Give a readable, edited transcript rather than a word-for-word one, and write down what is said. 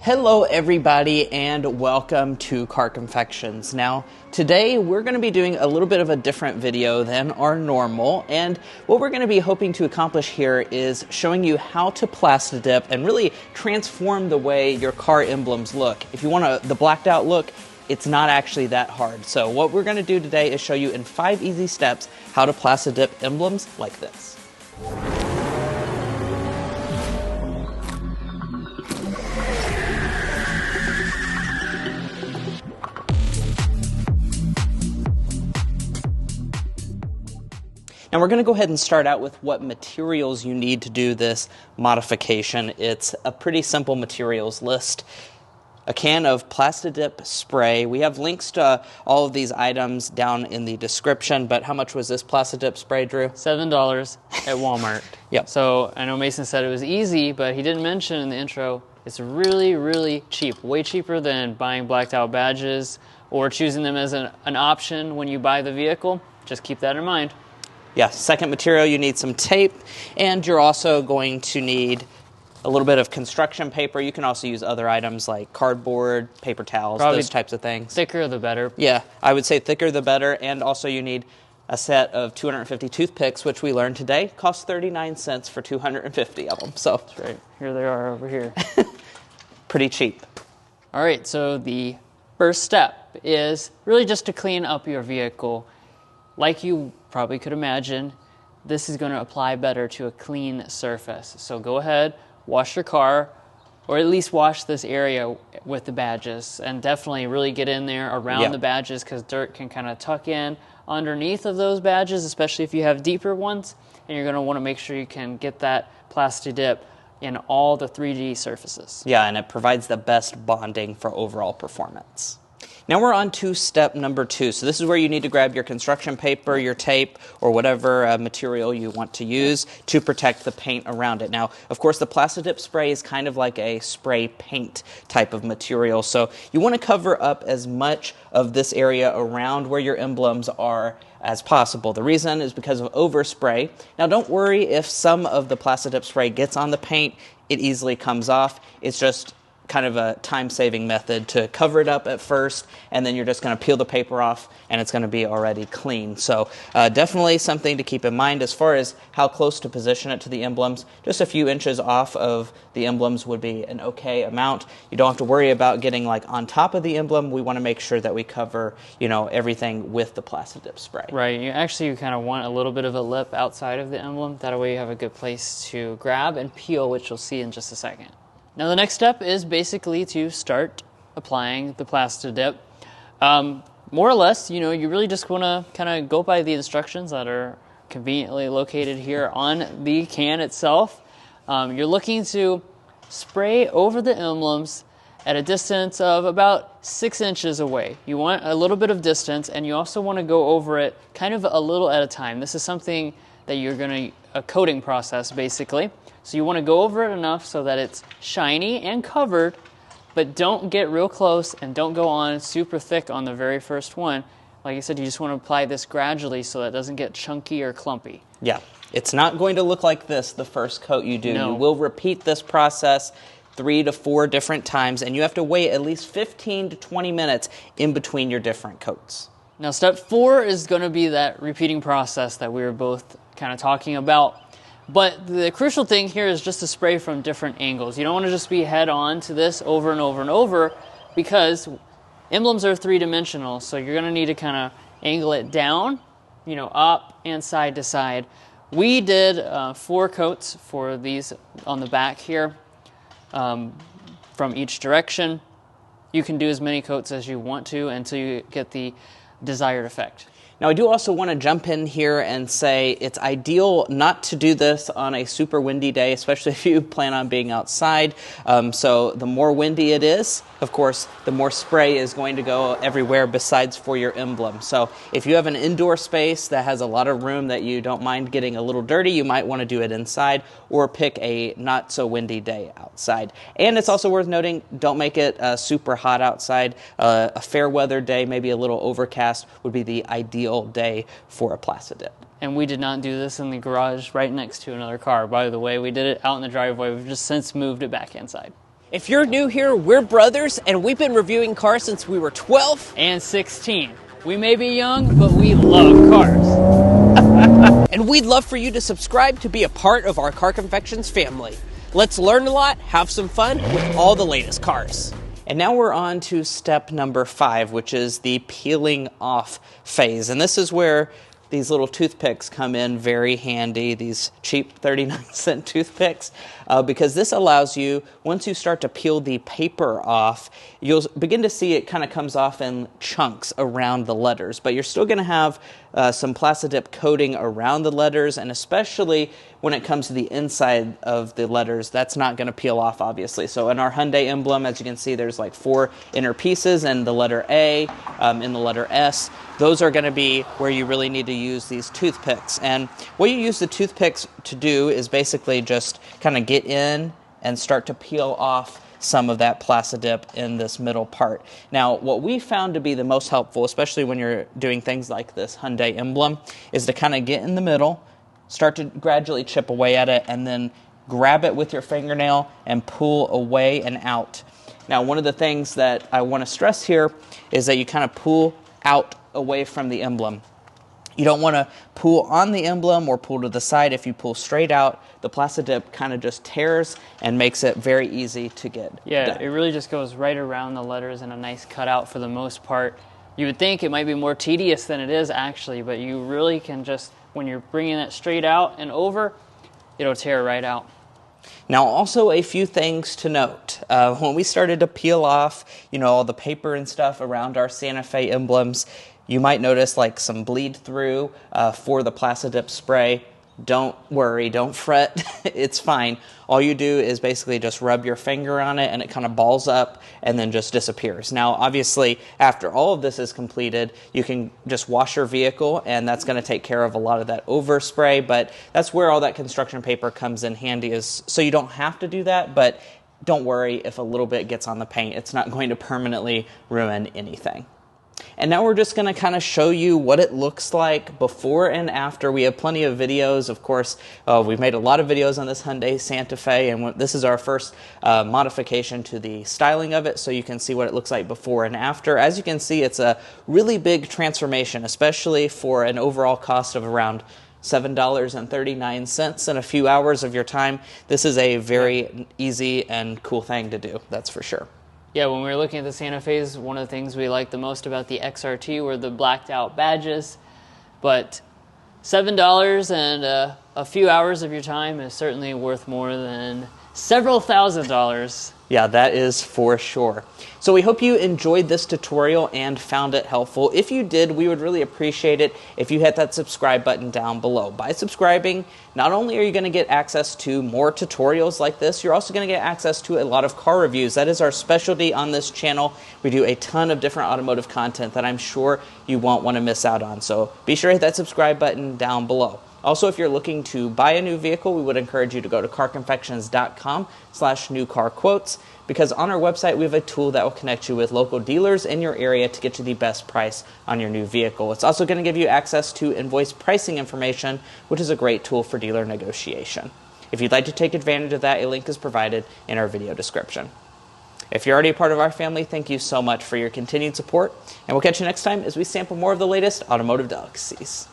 Hello everybody and welcome to Car Confections. Now today we're going to be doing a little bit of a different video than our normal, and what we're going to be hoping to accomplish here is showing you how to Plastidip and really transform the way your car emblems look. If you want the blacked out look, it's not actually that hard. So what we're going to do today is show you in 5 easy steps how to Plastidip emblems like this. Now we're going to go ahead and start out with what materials you need to do this modification. It's a pretty simple materials list. A can of Plastidip spray. We have links to all of these items down in the description, but how much was this Plastidip spray, Drew? $7 at Walmart. Yep. So I know Mason said it was easy, but he didn't mention in the intro, it's really, really cheap. Way cheaper than buying blacked out badges or choosing them as an option when you buy the vehicle. Just keep that in mind. Yeah, second material, you need some tape, and you're also going to need a little bit of construction paper. You can also use other items like cardboard, paper towels, Probably those types of things. Thicker the better. Yeah, I would say thicker the better, and also you need a set of 250 toothpicks, which we learned today costs 39 cents for 250 of them. So that's right. Here they are over here. Pretty cheap. All right, so the first step is really just to clean up your vehicle. Like you probably could imagine, this is going to apply better to a clean surface. So go ahead, wash your car, or at least wash this area with the badges, and definitely really get in there around the badges, because dirt can kind of tuck in underneath of those badges, especially if you have deeper ones, and you're going to want to make sure you can get that Plastidip in all the 3D surfaces. Yeah, and it provides the best bonding for overall performance. Now we're on to step number 2. So this is where you need to grab your construction paper, your tape, or whatever material you want to use to protect the paint around it. Now, of course, the Plastidip spray is kind of like a spray paint type of material. So you want to cover up as much of this area around where your emblems are as possible. The reason is because of overspray. Now don't worry if some of the Plastidip spray gets on the paint, it easily comes off. It's just kind of a time-saving method to cover it up at first, and then you're just going to peel the paper off and it's going to be already clean. So definitely something to keep in mind. As far as how close to position it to the emblems, just a few inches off of the emblems would be an okay amount. You don't have to worry about getting like on top of the emblem. We want to make sure that we cover, you know, everything with the Plastidip spray. Right. You kind of want a little bit of a lip outside of the emblem. That way you have a good place to grab and peel, which you'll see in just a second. Now the next step is basically to start applying the Plastidip. More or less, you know, you really just want to kind of go by the instructions that are conveniently located here on the can itself. You're looking to spray over the emblems at a distance of about 6 inches away. You want a little bit of distance, and you also want to go over it kind of a little at a time. This is something that you're going to, a coating process basically. So you want to go over it enough so that it's shiny and covered, but don't get real close and don't go on super thick on the very first one. Like I said, you just want to apply this gradually so that it doesn't get chunky or clumpy. Yeah, it's not going to look like this the first coat you do. No. You will repeat this process 3 to 4 different times, and you have to wait at least 15 to 20 minutes in between your different coats. Now step 4 is going to be that repeating process that we were both kind of talking about. But the crucial thing here is just to spray from different angles. You don't want to just be head on to this over and over and over, because emblems are 3-dimensional, so you're going to need to kind of angle it down, you know, up and side to side. We did 4 coats for these on the back here from each direction. You can do as many coats as you want to until you get the desired effect. Now I do also want to jump in here and say it's ideal not to do this on a super windy day, especially if you plan on being outside. So the more windy it is, of course, the more spray is going to go everywhere besides for your emblem. So if you have an indoor space that has a lot of room that you don't mind getting a little dirty, you might want to do it inside or pick a not so windy day outside. And it's also worth noting, don't make it super hot outside. A fair weather day, maybe a little overcast, would be the ideal day for a Plastidip. And we did not do this in the garage right next to another car. By the way, we did it out in the driveway. We've just since moved it back inside. If you're new here, we're brothers, and we've been reviewing cars since we were 12 and 16. We may be young, but we love cars. And we'd love for you to subscribe to be a part of our Car Confections family. Let's learn a lot, have some fun with all the latest cars. And now we're on to step number 5, which is the peeling off phase. And this is where these little toothpicks come in very handy, these cheap 39-cent toothpicks, because this allows you, once you start to peel the paper off, you'll begin to see it kind of comes off in chunks around the letters, but you're still going to have some Plastidip coating around the letters, and especially when it comes to the inside of the letters, that's not going to peel off, obviously. So in our Hyundai emblem, as you can see, there's like 4 inner pieces, and the letter A, in the letter S, those are going to be where you really need to use these toothpicks. And what you use the toothpicks to do is basically just kind of get in and start to peel off some of that Plastidip in this middle part. Now, what we found to be the most helpful, especially when you're doing things like this Hyundai emblem, is to kind of get in the middle, start to gradually chip away at it, and then grab it with your fingernail and pull away and out. Now, one of the things that I want to stress here is that you kind of pull out away from the emblem. You don't want to pull on the emblem or pull to the side. If you pull straight out, the Plastidip kind of just tears and makes it very easy to get done. It really just goes right around the letters in a nice cutout for the most part. You would think it might be more tedious than it is actually, but you really can just, when you're bringing it straight out and over, it'll tear right out. Now, also a few things to note. When we started to peel off, all the paper and stuff around our Santa Fe emblems, you might notice like some bleed through for the Plastidip spray. Don't worry, don't fret, it's fine. All you do is basically just rub your finger on it and it kind of balls up and then just disappears. Now, obviously, after all of this is completed, you can just wash your vehicle and that's going to take care of a lot of that overspray, but that's where all that construction paper comes in handy, is so you don't have to do that, but don't worry if a little bit gets on the paint. It's not going to permanently ruin anything. And now we're just going to kind of show you what it looks like before and after. We have plenty of videos. Of course, we've made a lot of videos on this Hyundai Santa Fe, and this is our first modification to the styling of it, so you can see what it looks like before and after. As you can see, it's a really big transformation, especially for an overall cost of around $7.39 in a few hours of your time. This is a very easy and cool thing to do, that's for sure. Yeah, when we were looking at the Santa Fe's, one of the things we liked the most about the XRT were the blacked out badges. But $7 and a few hours of your time is certainly worth more than several $1,000s. Yeah, that is for sure. So we hope you enjoyed this tutorial and found it helpful. If you did, we would really appreciate it if you hit that subscribe button down below. By subscribing, not only are you going to get access to more tutorials like this, you're also going to get access to a lot of car reviews. That is our specialty on this channel. We do a ton of different automotive content that I'm sure you won't want to miss out on. So be sure to hit that subscribe button down below. Also, if you're looking to buy a new vehicle, we would encourage you to go to carconfections.com/newcarquotes, because on our website we have a tool that will connect you with local dealers in your area to get you the best price on your new vehicle. It's also going to give you access to invoice pricing information, which is a great tool for dealer negotiation. If you'd like to take advantage of that, a link is provided in our video description. If you're already a part of our family, thank you so much for your continued support, and we'll catch you next time as we sample more of the latest automotive delicacies.